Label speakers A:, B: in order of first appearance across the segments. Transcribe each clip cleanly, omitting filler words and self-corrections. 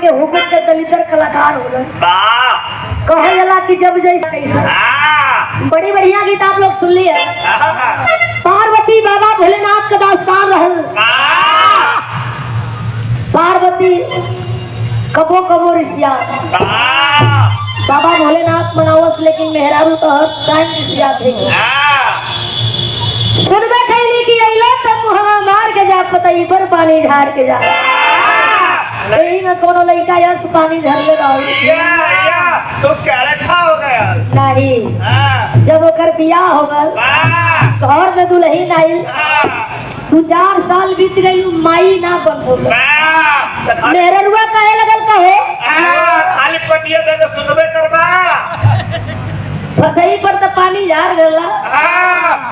A: के हुकुम के दलितर कलाकार हो गए। कहे जला कि जब जैसा कैसा। बड़ी बढ़िया गीत आप लोग सुन लिए। पार्वती बाबा भोलेनाथ का दास्तान रहल। पार्वती कबो कबो ऋषिया बाबा भोलेनाथ मनावस, लेकिन मेहरारू तो हर टाइम ऋषिया थे। सुनबे कैली कि अइला तब हवा मार के जा पतई पर पानी ढार के जा। यही में कोनो लड़का यस पानी धर ले रहा
B: तो क्या रखा हो गया
A: नहीं। जब ओकर बियाह हो गल घर में दुल्हन आई, 2-4 साल बीत गई, माई ना बन हो गई। मेहररुआ कहे लगल कहे
B: खाली पटिया दे के सुनबे करबा
A: फसई पर तो पानी झार गला।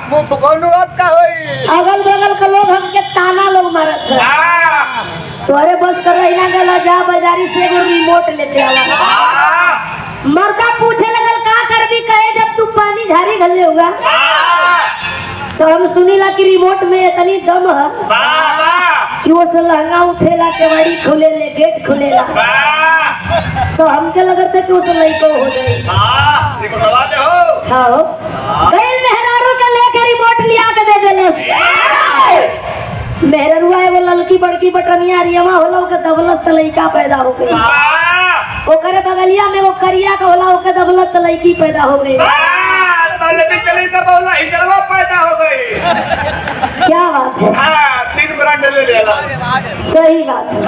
B: मुंह फुकौनु अब का होई।
A: अगल बगल के लोग हमके ताना लोग मारत है। तोरे बस कर रही ना गला, जा बाजारी से एगो रिमोट लेते आवा। मर्दा पूछे लगल का करबी, कहे जब तू पानी झारी घले होगा। तो हम सुनीला कि रिमोट में इतनी दम है कि वो से लहंगा उठेला, केवाड़ी खुलेले, गेट खुलेला। तो हमके लगत है कि वो से लइको हो जाए। हाँ गइल मेहरारू के लेके रिमोट लिया के दे देलस। मेहरारू एगो ललकी बड़की बटनिया रियवा होला, ओके दबलस त लइका पैदा हो गई। ओकरे बगलिया में वो करिया का होला, ओके दबलस त लइकी पैदा हो गई।
B: चली तो बोला हिजड़वा पैदा हो गई।
A: क्या बात है।
B: 3 ब्रांड ले लेला।
A: सही बात है।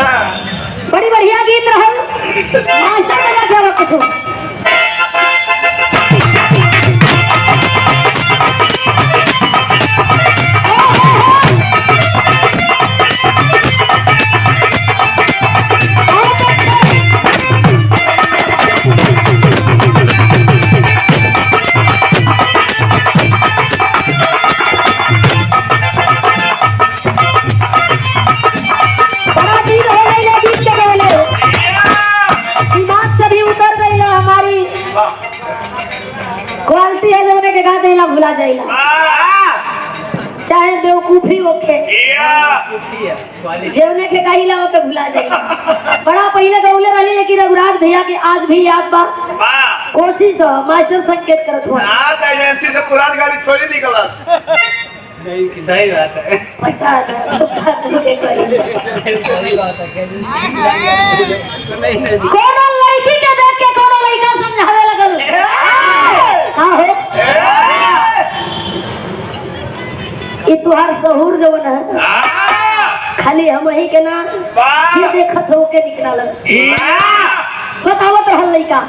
A: बड़ी बढ़िया गीत रहल। मास्टर लगा क्या कुछ क्वालिटी है जो के गा देला भुला जाइला, चाहे बेवकूफी होखे जेवने के कहिला हो के भुला जाइला। बड़ा पहले गौले रहली, लेकिन रघुराज भैया के आज भी याद बा। कोशिश हो मास्टर संकेत करत हो।
B: एजेंसी से पुरानी गाड़ी छोड़ी निकलत। नहीं सही बात है।
A: पता है कोनो लड़की के देख के कोनो लड़का समझावे लगल। हाँ है ये तुहार सहूर जो है खाली हम ही के ना ये देखत हो के निकला लग। बतावत रहल लड़का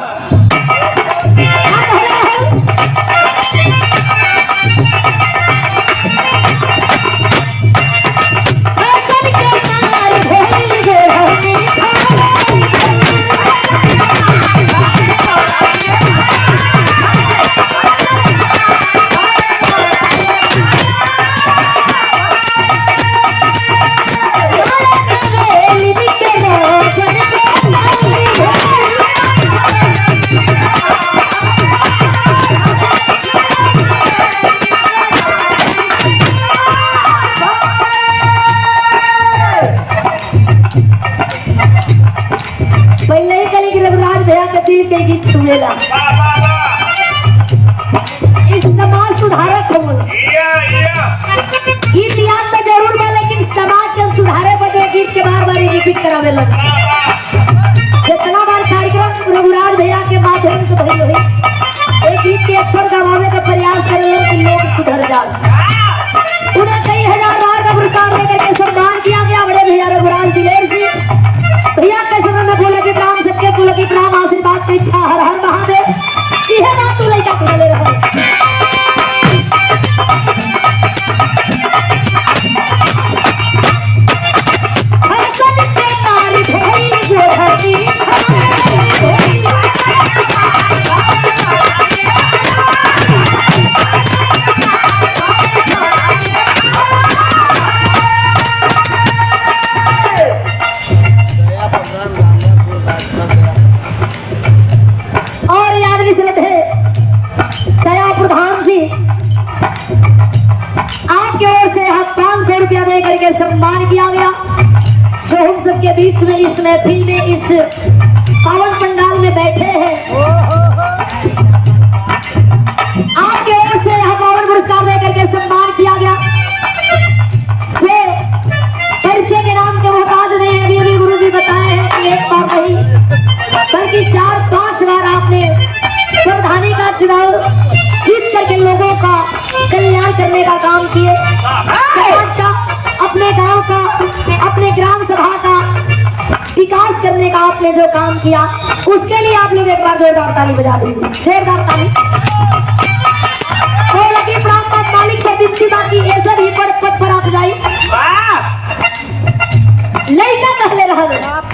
A: इस समाज सुधारक हो। गीत याद तो जरूर बा, लेकिन समाज के सुधारे बदे गीत के बार-बार रिपीट करावे लग। जितना बार कार्यक्रम रघुराज भैया के माध्यम से भइल होई, एक गीत के अक्षर गवावे का प्रयास करे कि लोग सुधर जाए। उन्हें कई हजार बार का पुरस्कार देकर के सम्मान किया गया बड़े भैया रघुराज दिलेर जी भैया के समय में बोले कि प्राण सबके बोले कि प्राण आशीर्वाद की इच्छा हर हर महादेव। यह बात तू लइका को ले रहा और याद भी चलते है दया प्रधान जी आपकी ओर से 500 रुपया दे करके सम्मान किया गया। जो हम सबके बीच में इस महफिल में इस पावन पंडाल में बैठे हैं, आपके ओर से यहाँ पावन पुरस्कार देकर के सम्मान किया गया। वे परिचय के नाम के मोहताज नहीं है, अभी गुरु जी बताए हैं कि एक बार नहीं बल्कि 4-5 बार आपने प्रधानी का चुनाव जीत करके लोगों का कल्याण करने का काम किए। समाज का, अपने गांव का, अपने ग्राम सभा का विकास करने का आपने जो काम किया, उसके लिए आप लोग एक बार जोरदार ताली बजा दीजिए, जोरदार ताली। तो लगी प्राप्त मालिक से विनती बाकी ऐसा भी पद पर आप जाई लड़का कहले रहा
B: वाह